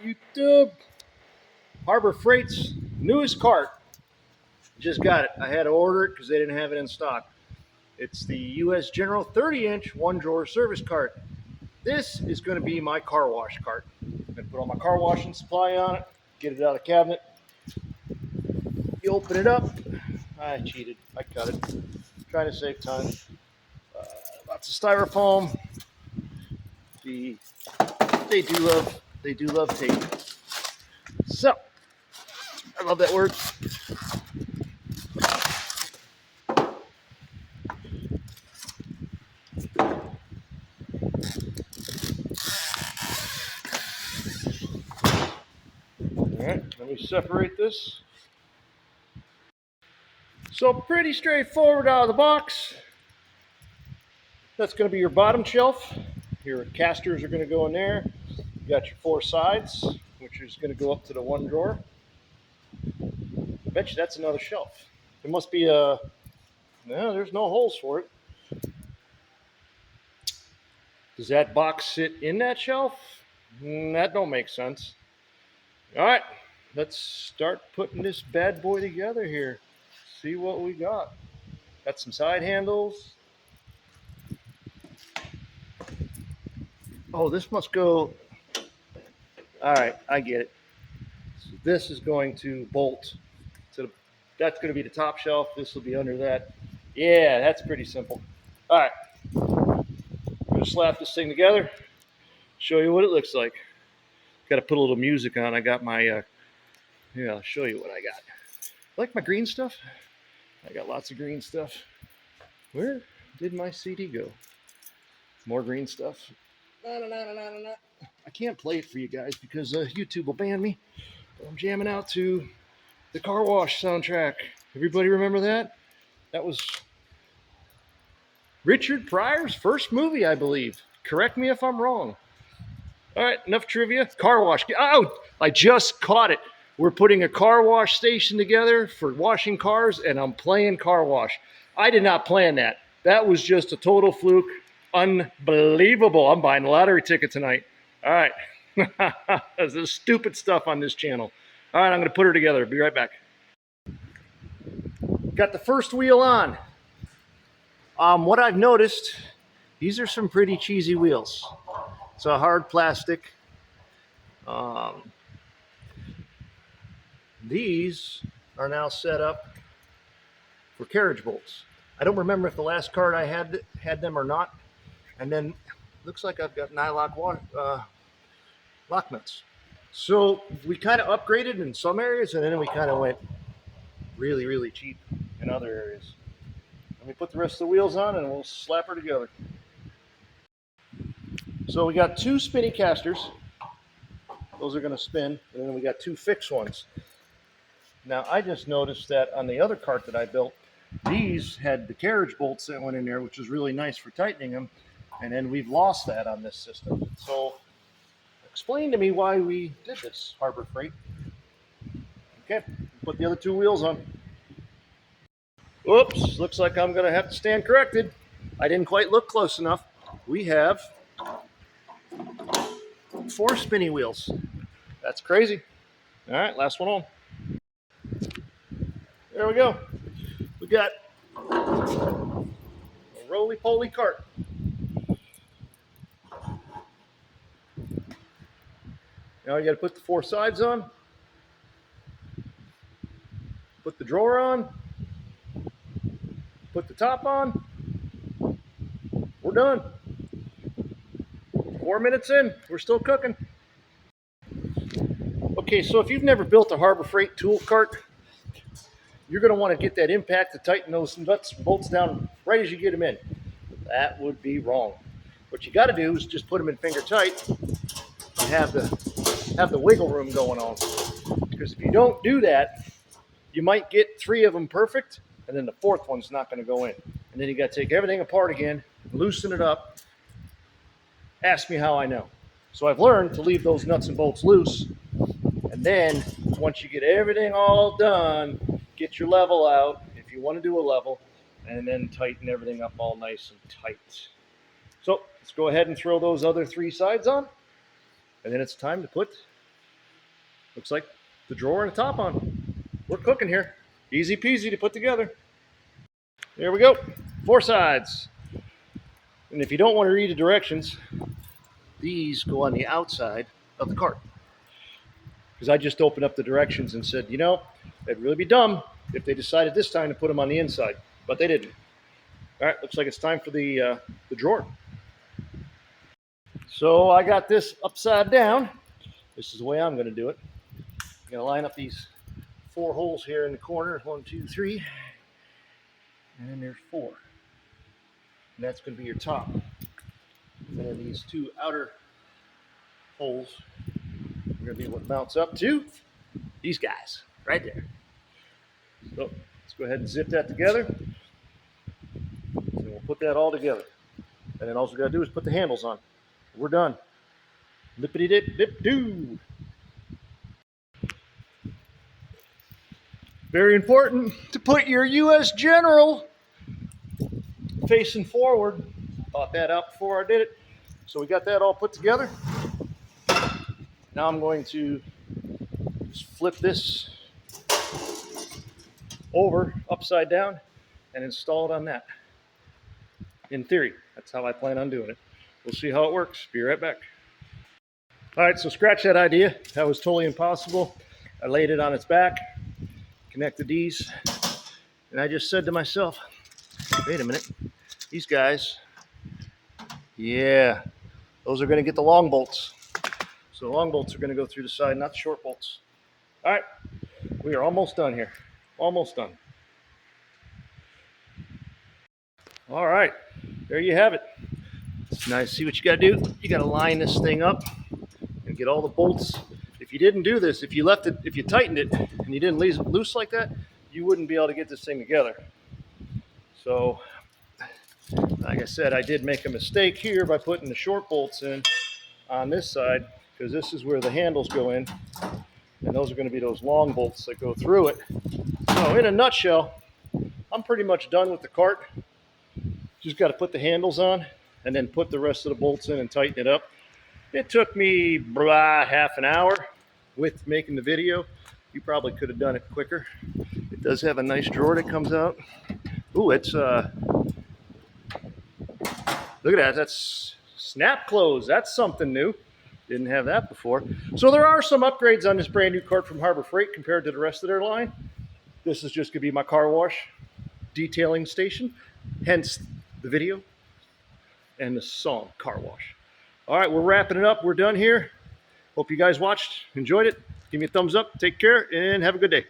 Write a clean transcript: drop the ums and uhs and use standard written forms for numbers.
YouTube? Harbor Freight's newest cart. Just got it. I had to order it because they didn't have it in stock. It's the U.S. General 30-inch one-drawer service cart. This is going to be my car wash cart. I'm going to put all my car washing supply on it, get it out of the cabinet. You open it up. I cheated. I cut it. Trying to save time. Lots of styrofoam. They do love tape. So I love that word. All right, let me separate this. So pretty straightforward out of the box. That's going to be your bottom shelf. Your casters are going to go in there. You got your four sides, which is going to go up to the one drawer. I bet you that's another shelf. There must be a, no, there's no holes for it. Does that box sit in that shelf? That don't make sense. All right, let's start putting this bad boy together here. See what we got. Got some side handles. Oh, this must go. All right, I get it. So this is going to bolt to the, that's going to be the top shelf. This will be under that. Yeah, that's pretty simple. All right, I'm going to slap this thing together, show you what it looks like. Got to put a little music on. I got my, yeah, I'll show you what I got. Like my green stuff? I got lots of green stuff. Where did my CD go? More green stuff. I can't play it for you guys because YouTube will ban me. But I'm jamming out to the Car Wash soundtrack. Everybody remember that? That was Richard Pryor's first movie, I believe. Correct me if I'm wrong. All right, enough trivia. Car wash. Oh, I just caught it. We're putting a car wash station together for washing cars, and I'm playing car wash. I did not plan that. That was just a total fluke. Unbelievable. I'm buying a lottery ticket tonight. All right. There's stupid stuff on this channel. All right, I'm going to put her together. Be right back. Got the first wheel on. What I've noticed, these are some pretty cheesy wheels. It's a hard plastic. These are now set up for carriage bolts. I don't remember if the last cart I had them or not. And then looks like I've got nylock lock nuts. So we kind of upgraded in some areas, and then we kind of went really, really cheap in other areas. Let me put the rest of the wheels on, and we'll slap her together. So we got two spinny casters. Those are going to spin, and then we got two fixed ones. Now I just noticed that on the other cart that I built, these had the carriage bolts that went in there, which was really nice for tightening them. And then we've lost that on this system. So explain to me why we did this, Harbor Freight. Okay, put the other two wheels on. Oops, looks like I'm going to have to stand corrected. I didn't quite look close enough. We have 4 spinny wheels. That's crazy. All right, last one on. There we go. We got a roly-poly cart. Now you got to put the 4 sides on, put the drawer on, put the top on. We're done. 4 minutes in, we're still cooking. Okay, so if you've never built a Harbor Freight tool cart, you're going to want to get that impact to tighten those nuts and bolts down right as you get them in. That would be wrong. What you got to do is just put them in finger tight and have the wiggle room going on. Because if you don't do that, you might get 3 of them perfect, and then the 4th one's not going to go in. And then you got to take everything apart again, loosen it up. Ask me how I know. So I've learned to leave those nuts and bolts loose, and then once you get everything all done, get your level out if you want to do a level, and then tighten everything up all nice and tight. So let's go ahead and throw those other 3 sides on, and then it's time to put Looks like the drawer and the top on. We're cooking here. Easy peasy to put together. There we go. 4 sides. And if you don't want to read the directions, these go on the outside of the cart. Because I just opened up the directions and said, it'd really be dumb if they decided this time to put them on the inside. But they didn't. All right, looks like it's time for the drawer. So I got this upside down. This is the way I'm going to do it. I'm going to line up these 4 holes here in the corner. 1, 2, 3. And there's 4. And that's going to be your top. And then these 2 outer holes are going to be what mounts up to these guys right there. So let's go ahead and zip that together. And we'll put that all together. And then all we got to do is put the handles on. We're done. Lippity dip dip doo. Very important to put your U.S. General facing forward. Thought that out before I did it. So we got that all put together. Now I'm going to just flip this over upside down and install it on that. In theory, that's how I plan on doing it. We'll see how it works. Be right back. All right, so scratch that idea. That was totally impossible. I laid it on its back, connected these, and I just said to myself, wait a minute, these guys, yeah, those are going to get the long bolts. So the long bolts are going to go through the side, not the short bolts. All right, we are almost done here. Almost done. All right, there you have it. It's nice. See what you got to do? You got to line this thing up and get all the bolts. If you didn't do this, if you left it, if you tightened it and you didn't leave it loose like that, you wouldn't be able to get this thing together. So, like I said, I did make a mistake here by putting the short bolts in on this side, because this is where the handles go in, and those are going to be those long bolts that go through it. So in a nutshell, I'm pretty much done with the cart. Just got to put the handles on and then put the rest of the bolts in and tighten it up. It took me half an hour with making the video. You probably could have done it quicker. It does have a nice drawer that comes out. Ooh, it's look at that. That's snap close. That's something new. Didn't have that before. So there are some upgrades on this brand new cart from Harbor Freight compared to the rest of their line. This is just going to be my car wash detailing station, hence the video and the song Car Wash. All right, we're wrapping it up. We're done here. Hope you guys watched, enjoyed it. Give me a thumbs up, take care, and have a good day.